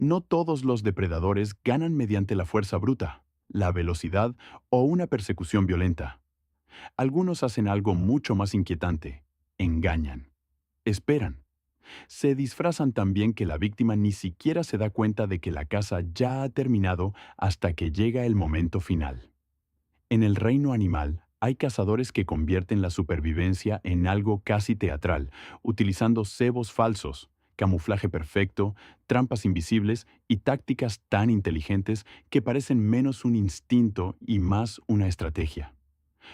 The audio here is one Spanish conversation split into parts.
No todos los depredadores ganan mediante la fuerza bruta, la velocidad o una persecución violenta. Algunos hacen algo mucho más inquietante. Engañan. Esperan. Se disfrazan tan bien que la víctima ni siquiera se da cuenta de que la caza ya ha terminado hasta que llega el momento final. En el reino animal, hay cazadores que convierten la supervivencia en algo casi teatral, utilizando cebos falsos, camuflaje perfecto, trampas invisibles y tácticas tan inteligentes que parecen menos un instinto y más una estrategia.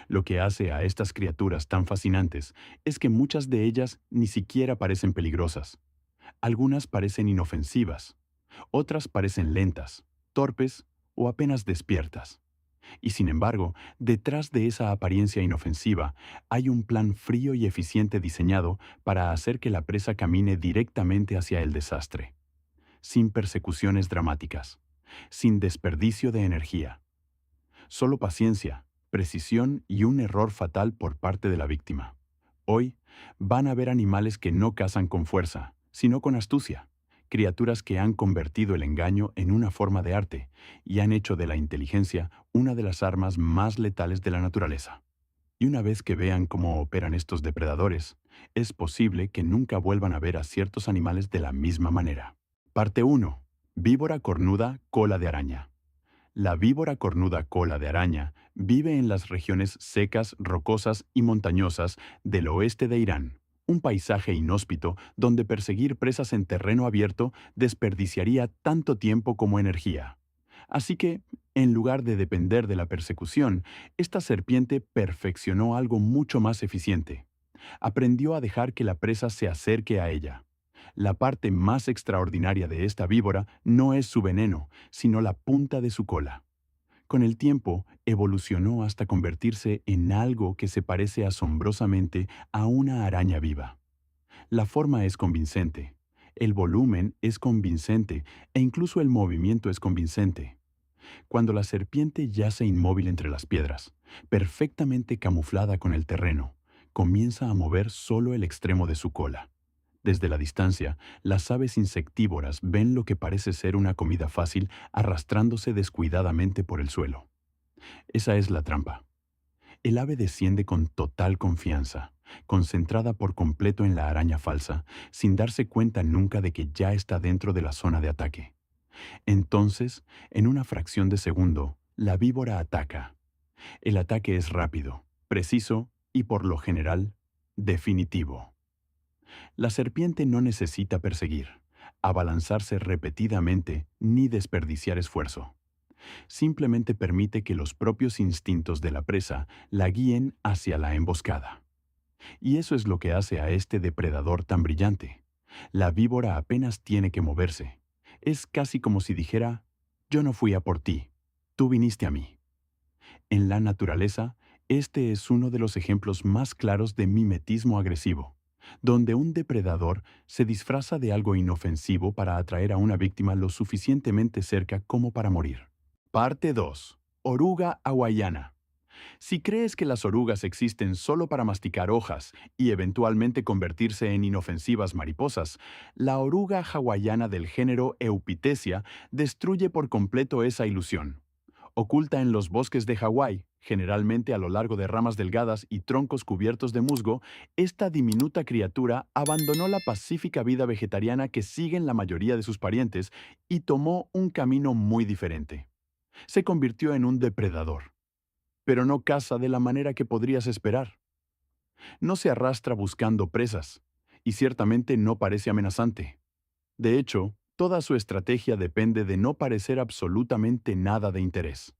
Lo que hace a estas criaturas tan fascinantes es que muchas de ellas ni siquiera parecen peligrosas. Algunas parecen inofensivas, otras parecen lentas, torpes o apenas despiertas. Y sin embargo, detrás de esa apariencia inofensiva hay un plan frío y eficiente diseñado para hacer que la presa camine directamente hacia el desastre, sin persecuciones dramáticas, sin desperdicio de energía. Solo paciencia, precisión y un error fatal por parte de la víctima. Hoy van a ver animales que no cazan con fuerza, sino con astucia, criaturas que han convertido el engaño en una forma de arte y han hecho de la inteligencia una de las armas más letales de la naturaleza. Y una vez que vean cómo operan estos depredadores, es posible que nunca vuelvan a ver a ciertos animales de la misma manera. Parte 1. Víbora cornuda cola de araña. La víbora cornuda cola de araña vive en las regiones secas, rocosas y montañosas del oeste de Irán, un paisaje inhóspito donde perseguir presas en terreno abierto desperdiciaría tanto tiempo como energía. Así que, en lugar de depender de la persecución, esta serpiente perfeccionó algo mucho más eficiente. Aprendió a dejar que la presa se acerque a ella. La parte más extraordinaria de esta víbora no es su veneno, sino la punta de su cola. Con el tiempo, evolucionó hasta convertirse en algo que se parece asombrosamente a una araña viva. La forma es convincente, el volumen es convincente e incluso el movimiento es convincente. Cuando la serpiente yace inmóvil entre las piedras, perfectamente camuflada con el terreno, comienza a mover solo el extremo de su cola. Desde la distancia, las aves insectívoras ven lo que parece ser una comida fácil arrastrándose descuidadamente por el suelo. Esa es la trampa. El ave desciende con total confianza, concentrada por completo en la araña falsa, sin darse cuenta nunca de que ya está dentro de la zona de ataque. Entonces, en una fracción de segundo, la víbora ataca. El ataque es rápido, preciso y, por lo general, definitivo. La serpiente no necesita perseguir, abalanzarse repetidamente ni desperdiciar esfuerzo. Simplemente permite que los propios instintos de la presa la guíen hacia la emboscada. Y eso es lo que hace a este depredador tan brillante. La víbora apenas tiene que moverse. Es casi como si dijera, yo no fui a por ti, tú viniste a mí. En la naturaleza, este es uno de los ejemplos más claros de mimetismo agresivo, donde un depredador se disfraza de algo inofensivo para atraer a una víctima lo suficientemente cerca como para morir. Parte 2. Oruga hawaiana. Si crees que las orugas existen solo para masticar hojas y eventualmente convertirse en inofensivas mariposas, la oruga hawaiana del género Eupithecia destruye por completo esa ilusión. Oculta en los bosques de Hawái, generalmente a lo largo de ramas delgadas y troncos cubiertos de musgo, esta diminuta criatura abandonó la pacífica vida vegetariana que siguen la mayoría de sus parientes y tomó un camino muy diferente. Se convirtió en un depredador, pero no caza de la manera que podrías esperar. No se arrastra buscando presas, y ciertamente no parece amenazante. De hecho, toda su estrategia depende de no parecer absolutamente nada de interés.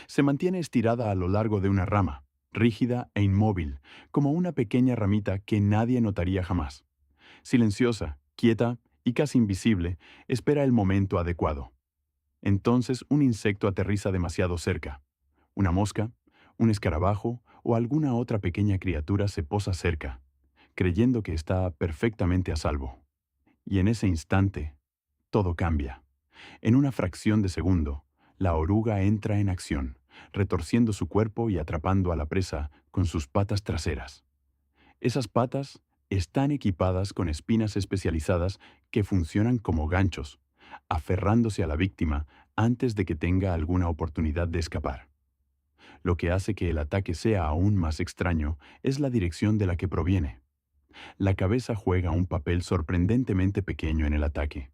Se mantiene estirada a lo largo de una rama, rígida e inmóvil, como una pequeña ramita que nadie notaría jamás. Silenciosa, quieta y casi invisible, espera el momento adecuado. Entonces un insecto aterriza demasiado cerca. Una mosca, un escarabajo o alguna otra pequeña criatura se posa cerca, creyendo que está perfectamente a salvo. Y en ese instante, todo cambia. En una fracción de segundo, la oruga entra en acción, retorciendo su cuerpo y atrapando a la presa con sus patas traseras. Esas patas están equipadas con espinas especializadas que funcionan como ganchos, aferrándose a la víctima antes de que tenga alguna oportunidad de escapar. Lo que hace que el ataque sea aún más extraño es la dirección de la que proviene. La cabeza juega un papel sorprendentemente pequeño en el ataque.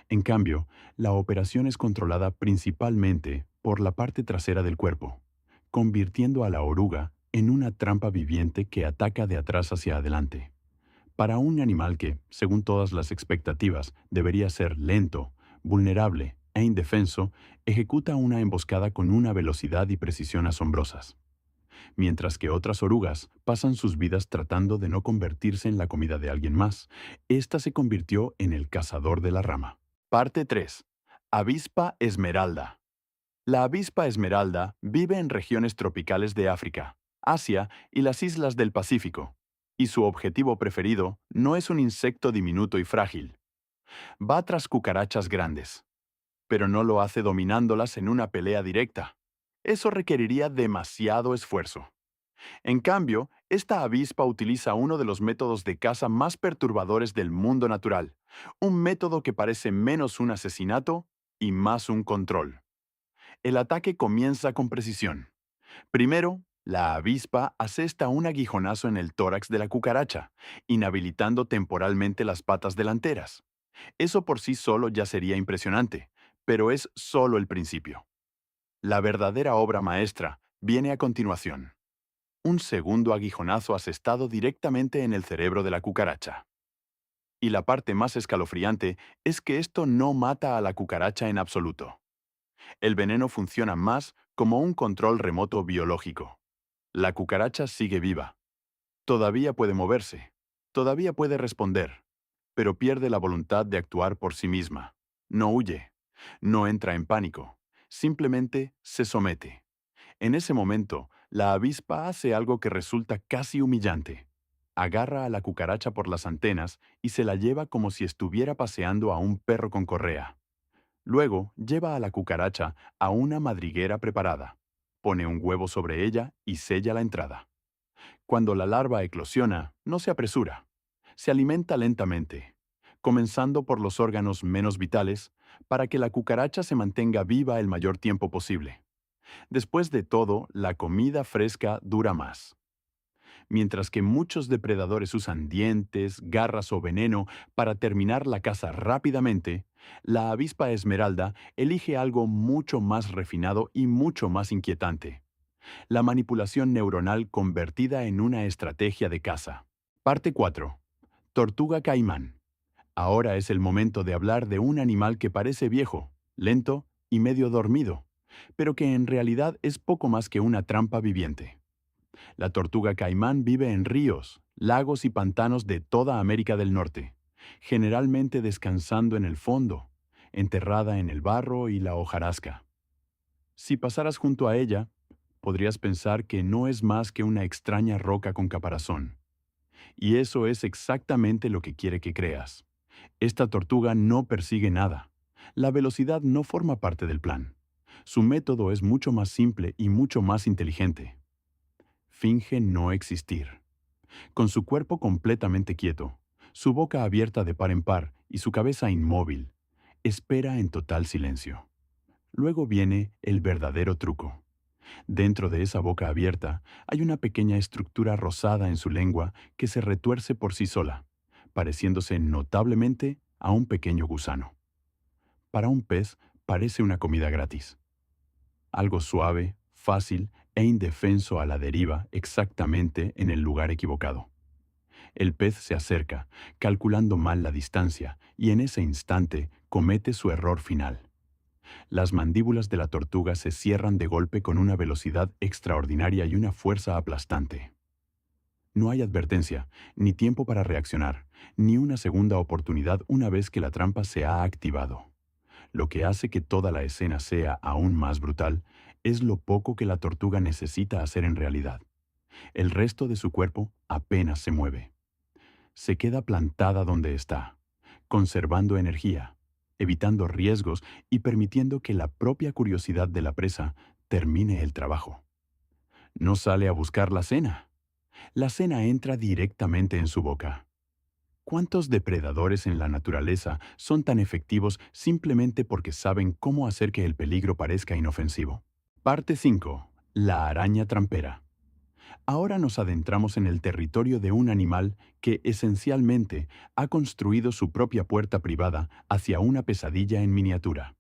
En cambio, la operación es controlada principalmente por la parte trasera del cuerpo, convirtiendo a la oruga en una trampa viviente que ataca de atrás hacia adelante. Para un animal que, según todas las expectativas, debería ser lento, vulnerable e indefenso, ejecuta una emboscada con una velocidad y precisión asombrosas. Mientras que otras orugas pasan sus vidas tratando de no convertirse en la comida de alguien más, esta se convirtió en el cazador de la rama. Parte 3. Avispa esmeralda. La avispa esmeralda vive en regiones tropicales de África, Asia y las islas del Pacífico, y su objetivo preferido no es un insecto diminuto y frágil. Va tras cucarachas grandes, pero no lo hace dominándolas en una pelea directa. Eso requeriría demasiado esfuerzo. En cambio, esta avispa utiliza uno de los métodos de caza más perturbadores del mundo natural, un método que parece menos un asesinato y más un control. El ataque comienza con precisión. Primero, la avispa asesta un aguijonazo en el tórax de la cucaracha, inhabilitando temporalmente las patas delanteras. Eso por sí solo ya sería impresionante, pero es solo el principio. La verdadera obra maestra viene a continuación. Un segundo aguijonazo asestado directamente en el cerebro de la cucaracha. Y la parte más escalofriante es que esto no mata a la cucaracha en absoluto. El veneno funciona más como un control remoto biológico. La cucaracha sigue viva. Todavía puede moverse. Todavía puede responder. Pero pierde la voluntad de actuar por sí misma. No huye. No entra en pánico. Simplemente se somete. En ese momento, la avispa hace algo que resulta casi humillante. Agarra a la cucaracha por las antenas y se la lleva como si estuviera paseando a un perro con correa. Luego, lleva a la cucaracha a una madriguera preparada. Pone un huevo sobre ella y sella la entrada. Cuando la larva eclosiona, no se apresura. Se alimenta lentamente, comenzando por los órganos menos vitales, para que la cucaracha se mantenga viva el mayor tiempo posible. Después de todo, la comida fresca dura más. Mientras que muchos depredadores usan dientes, garras o veneno para terminar la caza rápidamente, la avispa esmeralda elige algo mucho más refinado y mucho más inquietante: la manipulación neuronal convertida en una estrategia de caza. Parte 4. Tortuga caimán. Ahora es el momento de hablar de un animal que parece viejo, lento y medio dormido, pero que en realidad es poco más que una trampa viviente. La tortuga caimán vive en ríos, lagos y pantanos de toda América del Norte, generalmente descansando en el fondo, enterrada en el barro y la hojarasca. Si pasaras junto a ella, podrías pensar que no es más que una extraña roca con caparazón. Y eso es exactamente lo que quiere que creas. Esta tortuga no persigue nada. La velocidad no forma parte del plan. Su método es mucho más simple y mucho más inteligente. Finge no existir. Con su cuerpo completamente quieto, su boca abierta de par en par y su cabeza inmóvil, espera en total silencio. Luego viene el verdadero truco. Dentro de esa boca abierta hay una pequeña estructura rosada en su lengua que se retuerce por sí sola, pareciéndose notablemente a un pequeño gusano. Para un pez parece una comida gratis. Algo suave, fácil e indefenso a la deriva exactamente en el lugar equivocado. El pez se acerca, calculando mal la distancia, y en ese instante comete su error final. Las mandíbulas de la tortuga se cierran de golpe con una velocidad extraordinaria y una fuerza aplastante. No hay advertencia, ni tiempo para reaccionar, ni una segunda oportunidad una vez que la trampa se ha activado. Lo que hace que toda la escena sea aún más brutal es lo poco que la tortuga necesita hacer en realidad. El resto de su cuerpo apenas se mueve. Se queda plantada donde está, conservando energía, evitando riesgos y permitiendo que la propia curiosidad de la presa termine el trabajo. No sale a buscar la cena. La cena entra directamente en su boca. ¿Cuántos depredadores en la naturaleza son tan efectivos simplemente porque saben cómo hacer que el peligro parezca inofensivo? Parte 5. La araña trampera. Ahora nos adentramos en el territorio de un animal que esencialmente ha construido su propia puerta privada hacia una pesadilla en miniatura.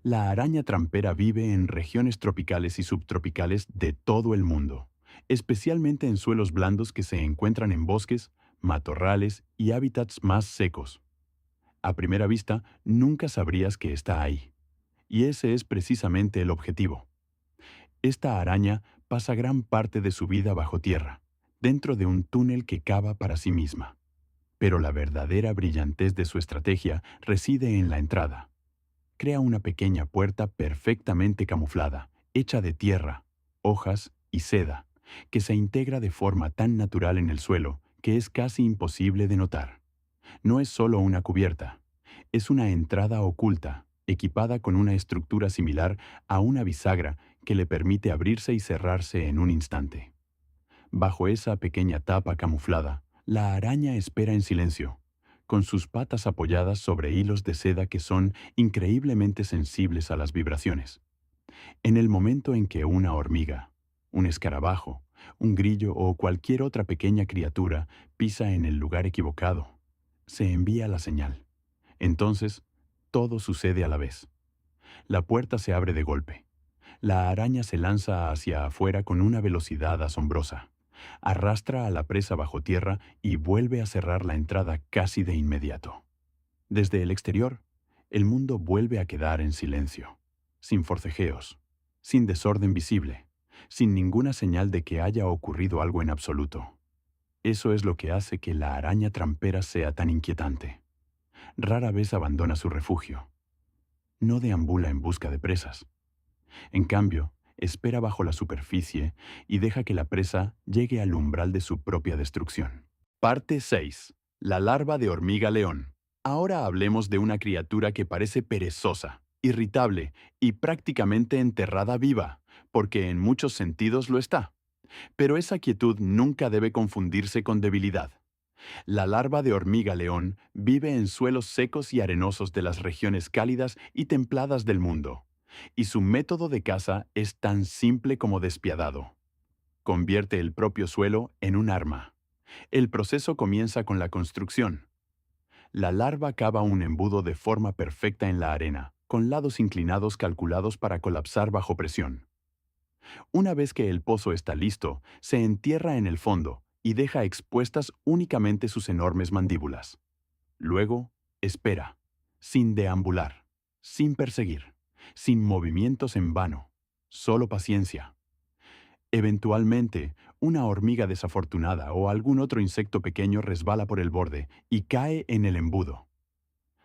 La araña trampera vive en regiones tropicales y subtropicales de todo el mundo, especialmente en suelos blandos que se encuentran en bosques, matorrales y hábitats más secos. A primera vista, nunca sabrías que está ahí. Y ese es precisamente el objetivo. Esta araña pasa gran parte de su vida bajo tierra, dentro de un túnel que cava para sí misma. Pero la verdadera brillantez de su estrategia reside en la entrada. Crea una pequeña puerta perfectamente camuflada, hecha de tierra, hojas y seda, que se integra de forma tan natural en el suelo que es casi imposible de notar. No es solo una cubierta, es una entrada oculta, equipada con una estructura similar a una bisagra que le permite abrirse y cerrarse en un instante. Bajo esa pequeña tapa camuflada, la araña espera en silencio, con sus patas apoyadas sobre hilos de seda que son increíblemente sensibles a las vibraciones. En el momento en que una hormiga, un escarabajo, un grillo o cualquier otra pequeña criatura pisa en el lugar equivocado, se envía la señal. Entonces, todo sucede a la vez. La puerta se abre de golpe. La araña se lanza hacia afuera con una velocidad asombrosa. Arrastra a la presa bajo tierra y vuelve a cerrar la entrada casi de inmediato. Desde el exterior, el mundo vuelve a quedar en silencio, sin forcejeos, sin desorden visible, sin ninguna señal de que haya ocurrido algo en absoluto. Eso es lo que hace que la araña trampera sea tan inquietante. Rara vez abandona su refugio. No deambula en busca de presas. En cambio, espera bajo la superficie y deja que la presa llegue al umbral de su propia destrucción. Parte 6. La larva de hormiga león. Ahora hablemos de una criatura que parece perezosa, irritable y prácticamente enterrada viva, porque en muchos sentidos lo está. Pero esa quietud nunca debe confundirse con debilidad. La larva de hormiga león vive en suelos secos y arenosos de las regiones cálidas y templadas del mundo, y su método de caza es tan simple como despiadado. Convierte el propio suelo en un arma. El proceso comienza con la construcción. La larva cava un embudo de forma perfecta en la arena, con lados inclinados calculados para colapsar bajo presión. Una vez que el pozo está listo, se entierra en el fondo y deja expuestas únicamente sus enormes mandíbulas. Luego, espera, sin deambular, sin perseguir, sin movimientos en vano, solo paciencia. Eventualmente, una hormiga desafortunada o algún otro insecto pequeño resbala por el borde y cae en el embudo.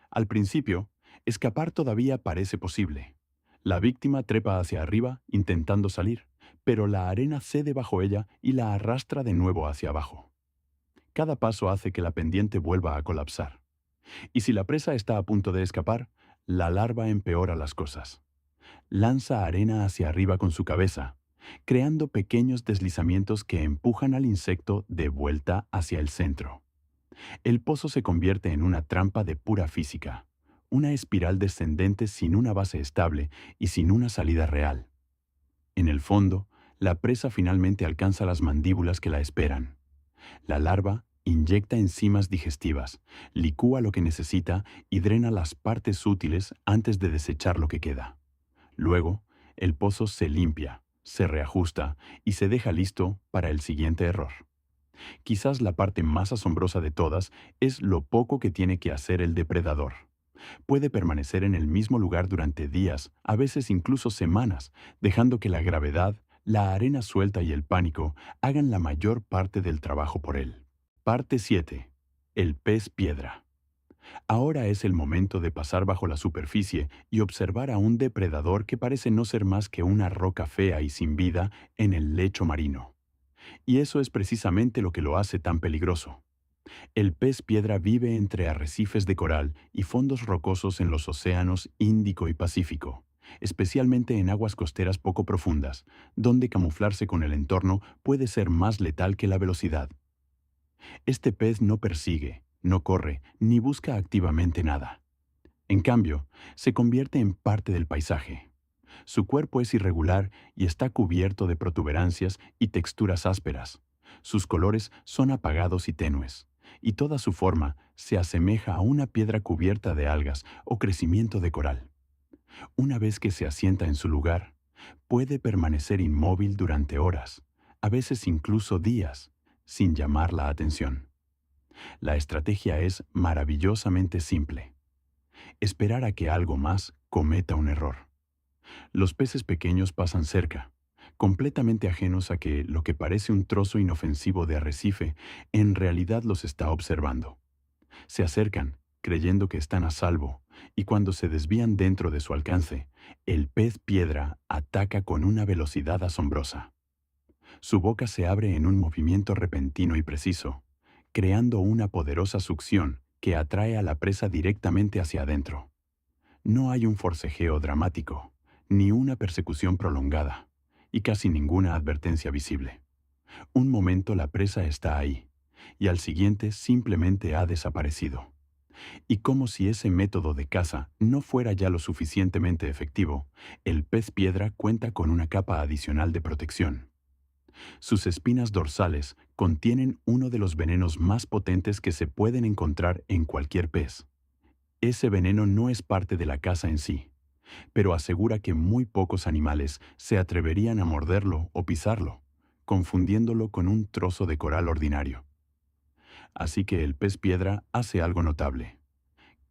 Al principio, escapar todavía parece posible. La víctima trepa hacia arriba, intentando salir, pero la arena cede bajo ella y la arrastra de nuevo hacia abajo. Cada paso hace que la pendiente vuelva a colapsar. Y si la presa está a punto de escapar, la larva empeora las cosas. Lanza arena hacia arriba con su cabeza, creando pequeños deslizamientos que empujan al insecto de vuelta hacia el centro. El pozo se convierte en una trampa de pura física, una espiral descendente sin una base estable y sin una salida real. En el fondo, la presa finalmente alcanza las mandíbulas que la esperan. La larva inyecta enzimas digestivas, licúa lo que necesita y drena las partes útiles antes de desechar lo que queda. Luego, el pozo se limpia, se reajusta y se deja listo para el siguiente error. Quizás la parte más asombrosa de todas es lo poco que tiene que hacer el depredador. Puede permanecer en el mismo lugar durante días, a veces incluso semanas, dejando que la gravedad, la arena suelta y el pánico hagan la mayor parte del trabajo por él. Parte 7. El pez piedra. Ahora es el momento de pasar bajo la superficie y observar a un depredador que parece no ser más que una roca fea y sin vida en el lecho marino. Y eso es precisamente lo que lo hace tan peligroso. El pez piedra vive entre arrecifes de coral y fondos rocosos en los océanos Índico y Pacífico, especialmente en aguas costeras poco profundas, donde camuflarse con el entorno puede ser más letal que la velocidad. Este pez no persigue, No corre ni busca activamente nada. En cambio, se convierte en parte del paisaje. Su cuerpo es irregular y está cubierto de protuberancias y texturas ásperas. Sus colores son apagados y tenues, y toda su forma se asemeja a una piedra cubierta de algas o crecimiento de coral. Una vez que se asienta en su lugar, puede permanecer inmóvil durante horas, a veces incluso días, sin llamar la atención. La estrategia es maravillosamente simple: esperar a que algo más cometa un error. Los peces pequeños pasan cerca, completamente ajenos a que lo que parece un trozo inofensivo de arrecife en realidad los está observando. Se acercan, creyendo que están a salvo, y cuando se desvían dentro de su alcance, el pez piedra ataca con una velocidad asombrosa. Su boca se abre en un movimiento repentino y preciso, creando una poderosa succión que atrae a la presa directamente hacia adentro. No hay un forcejeo dramático, ni una persecución prolongada, y casi ninguna advertencia visible. Un momento la presa está ahí, y al siguiente simplemente ha desaparecido. Y como si ese método de caza no fuera ya lo suficientemente efectivo, el pez piedra cuenta con una capa adicional de protección. Sus espinas dorsales contienen uno de los venenos más potentes que se pueden encontrar en cualquier pez. Ese veneno no es parte de la caza en sí, pero asegura que muy pocos animales se atreverían a morderlo o pisarlo, confundiéndolo con un trozo de coral ordinario. Así que el pez piedra hace algo notable.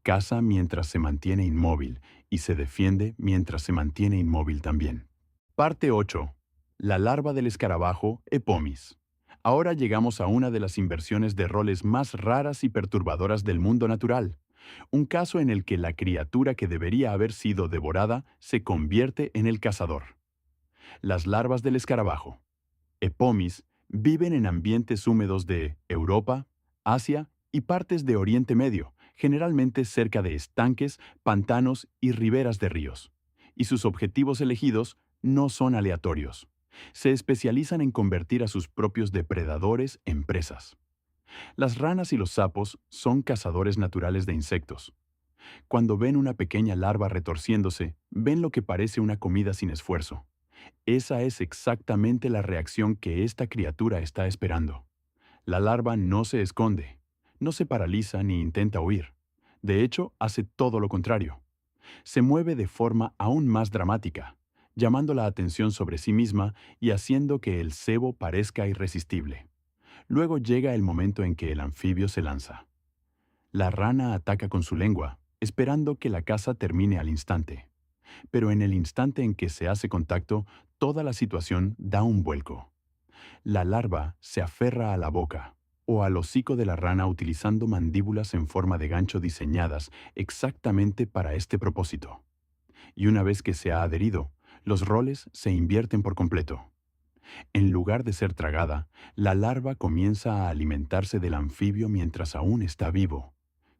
Caza mientras se mantiene inmóvil y se defiende mientras se mantiene inmóvil también. Parte 8. La larva del escarabajo Epomis. Ahora llegamos a una de las inversiones de roles más raras y perturbadoras del mundo natural. Un caso en el que la criatura que debería haber sido devorada se convierte en el cazador. Las larvas del escarabajo Epomis viven en ambientes húmedos de Europa, Asia y partes de Oriente Medio, generalmente cerca de estanques, pantanos y riberas de ríos. Y sus objetivos elegidos no son aleatorios. Se especializan en convertir a sus propios depredadores en presas. Las ranas y los sapos son cazadores naturales de insectos. Cuando ven una pequeña larva retorciéndose, ven lo que parece una comida sin esfuerzo. Esa es exactamente la reacción que esta criatura está esperando. La larva no se esconde, no se paraliza ni intenta huir. De hecho, hace todo lo contrario. Se mueve de forma aún más dramática, llamando la atención sobre sí misma y haciendo que el cebo parezca irresistible. Luego llega el momento en que el anfibio se lanza. La rana ataca con su lengua, esperando que la caza termine al instante. Pero en el instante en que se hace contacto, toda la situación da un vuelco. La larva se aferra a la boca o al hocico de la rana utilizando mandíbulas en forma de gancho diseñadas exactamente para este propósito. Y una vez que se ha adherido, los roles se invierten por completo. En lugar de ser tragada, la larva comienza a alimentarse del anfibio mientras aún está vivo,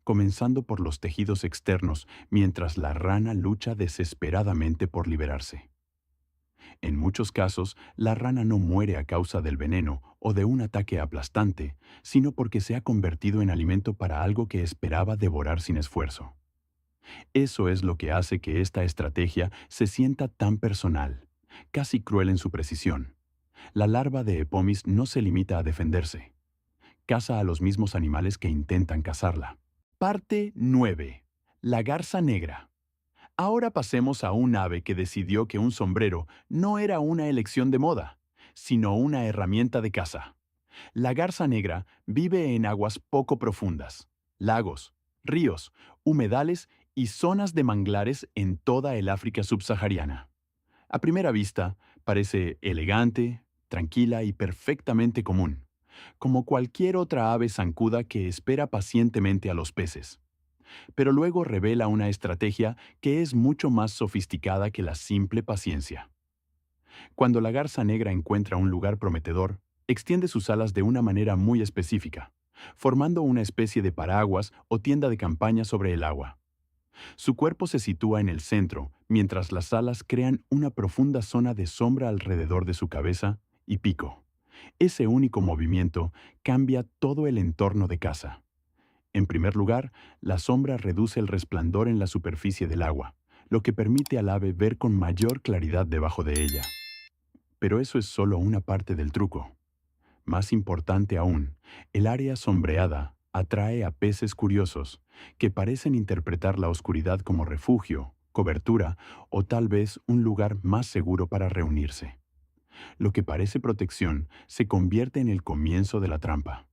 comenzando por los tejidos externos mientras la rana lucha desesperadamente por liberarse. En muchos casos, la rana no muere a causa del veneno o de un ataque aplastante, sino porque se ha convertido en alimento para algo que esperaba devorar sin esfuerzo. Eso es lo que hace que esta estrategia se sienta tan personal, casi cruel en su precisión. La larva de Epomis no se limita a defenderse. Caza a los mismos animales que intentan cazarla. Parte 9. La garza negra. Ahora pasemos a un ave que decidió que un sombrero no era una elección de moda, sino una herramienta de caza. La garza negra vive en aguas poco profundas, lagos, ríos, humedales y zonas de manglares en toda el África subsahariana. A primera vista, parece elegante, tranquila y perfectamente común, como cualquier otra ave zancuda que espera pacientemente a los peces. Pero luego revela una estrategia que es mucho más sofisticada que la simple paciencia. Cuando la garza negra encuentra un lugar prometedor, extiende sus alas de una manera muy específica, formando una especie de paraguas o tienda de campaña sobre el agua. Su cuerpo se sitúa en el centro, mientras las alas crean una profunda zona de sombra alrededor de su cabeza y pico. Ese único movimiento cambia todo el entorno de caza. En primer lugar, la sombra reduce el resplandor en la superficie del agua, lo que permite al ave ver con mayor claridad debajo de ella. Pero eso es solo una parte del truco. Más importante aún, el área sombreada atrae a peces curiosos que parecen interpretar la oscuridad como refugio, cobertura o tal vez un lugar más seguro para reunirse. Lo que parece protección se convierte en el comienzo de la trampa.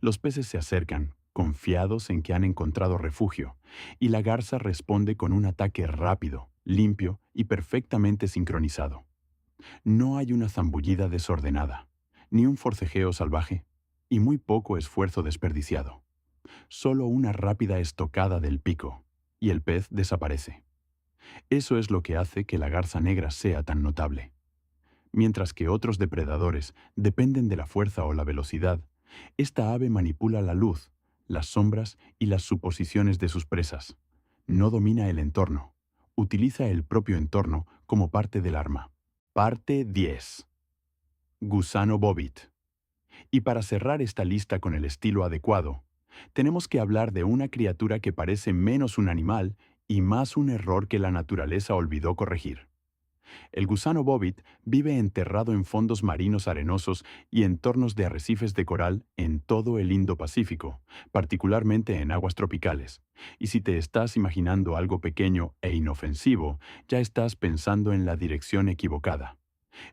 Los peces se acercan, confiados en que han encontrado refugio, y la garza responde con un ataque rápido, limpio y perfectamente sincronizado. No hay una zambullida desordenada, ni un forcejeo salvaje, y muy poco esfuerzo desperdiciado. Solo una rápida estocada del pico, y el pez desaparece. Eso es lo que hace que la garza negra sea tan notable. Mientras que otros depredadores dependen de la fuerza o la velocidad, esta ave manipula la luz, las sombras y las suposiciones de sus presas. No domina el entorno, utiliza el propio entorno como parte del arma. Parte 10. Gusano bobit. Y para cerrar esta lista con el estilo adecuado, tenemos que hablar de una criatura que parece menos un animal y más un error que la naturaleza olvidó corregir. El gusano bobit vive enterrado en fondos marinos arenosos y entornos de arrecifes de coral en todo el Indo-Pacífico, particularmente en aguas tropicales. Y si te estás imaginando algo pequeño e inofensivo, ya estás pensando en la dirección equivocada.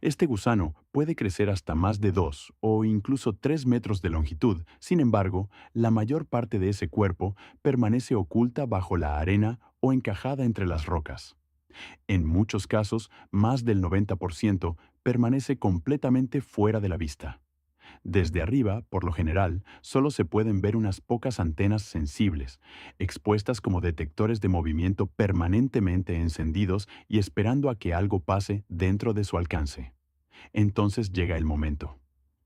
Este gusano puede crecer hasta más de 2 o incluso 3 metros de longitud. Sin embargo, la mayor parte de ese cuerpo permanece oculta bajo la arena o encajada entre las rocas. En muchos casos, más del 90% permanece completamente fuera de la vista. Desde arriba, por lo general, solo se pueden ver unas pocas antenas sensibles, expuestas como detectores de movimiento permanentemente encendidos y esperando a que algo pase dentro de su alcance. Entonces llega el momento.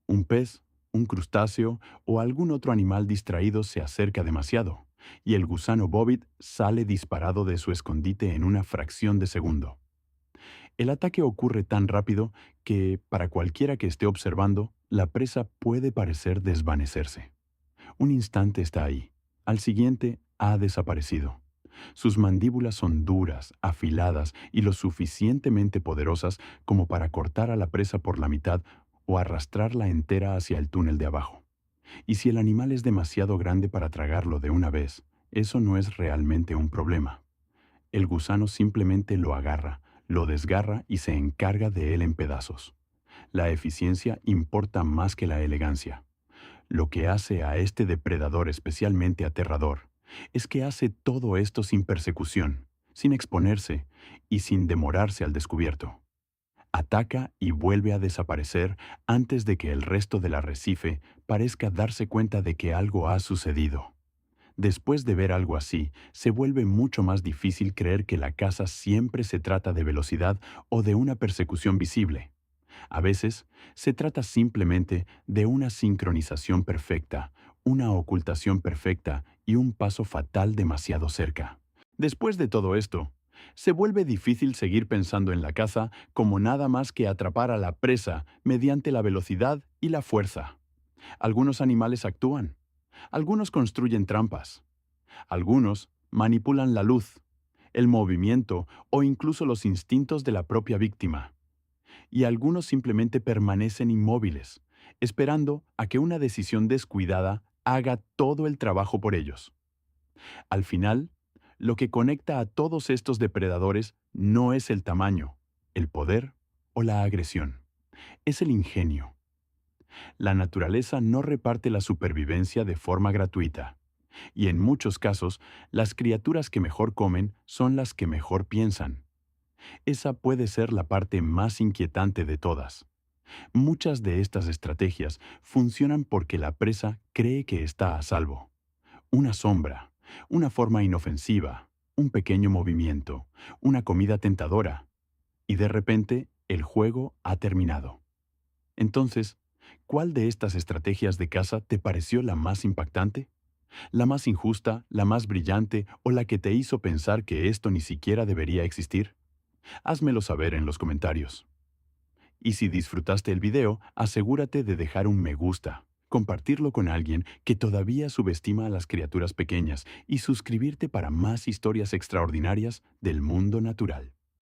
Un pez, un crustáceo o algún otro animal distraído se acerca demasiado, y el gusano bobit sale disparado de su escondite en una fracción de segundo. El ataque ocurre tan rápido que, para cualquiera que esté observando, la presa puede parecer desvanecerse. Un instante está ahí, al siguiente ha desaparecido. Sus mandíbulas son duras, afiladas y lo suficientemente poderosas como para cortar a la presa por la mitad o arrastrarla entera hacia el túnel de abajo. Y si el animal es demasiado grande para tragarlo de una vez, eso no es realmente un problema. El gusano simplemente lo agarra, lo desgarra y se encarga de él en pedazos. La eficiencia importa más que la elegancia. Lo que hace a este depredador especialmente aterrador es que hace todo esto sin persecución, sin exponerse y sin demorarse al descubierto. Ataca y vuelve a desaparecer antes de que el resto del arrecife parezca darse cuenta de que algo ha sucedido. Después de ver algo así, se vuelve mucho más difícil creer que la caza siempre se trata de velocidad o de una persecución visible. A veces, se trata simplemente de una sincronización perfecta, una ocultación perfecta y un paso fatal demasiado cerca. Después de todo esto, se vuelve difícil seguir pensando en la caza como nada más que atrapar a la presa mediante la velocidad y la fuerza. Algunos animales actúan, algunos construyen trampas, algunos manipulan la luz, el movimiento o incluso los instintos de la propia víctima. Y algunos simplemente permanecen inmóviles, esperando a que una decisión descuidada haga todo el trabajo por ellos. Al final, lo que conecta a todos estos depredadores no es el tamaño, el poder o la agresión, es el ingenio. La naturaleza no reparte la supervivencia de forma gratuita, y en muchos casos, las criaturas que mejor comen son las que mejor piensan. Esa puede ser la parte más inquietante de todas. Muchas de estas estrategias funcionan porque la presa cree que está a salvo. Una sombra, una forma inofensiva, un pequeño movimiento, una comida tentadora. Y de repente, el juego ha terminado. Entonces, ¿cuál de estas estrategias de caza te pareció la más impactante? ¿La más injusta, la más brillante o la que te hizo pensar que esto ni siquiera debería existir? Házmelo saber en los comentarios. Y si disfrutaste el video, asegúrate de dejar un me gusta, compartirlo con alguien que todavía subestima a las criaturas pequeñas y suscribirte para más historias extraordinarias del mundo natural.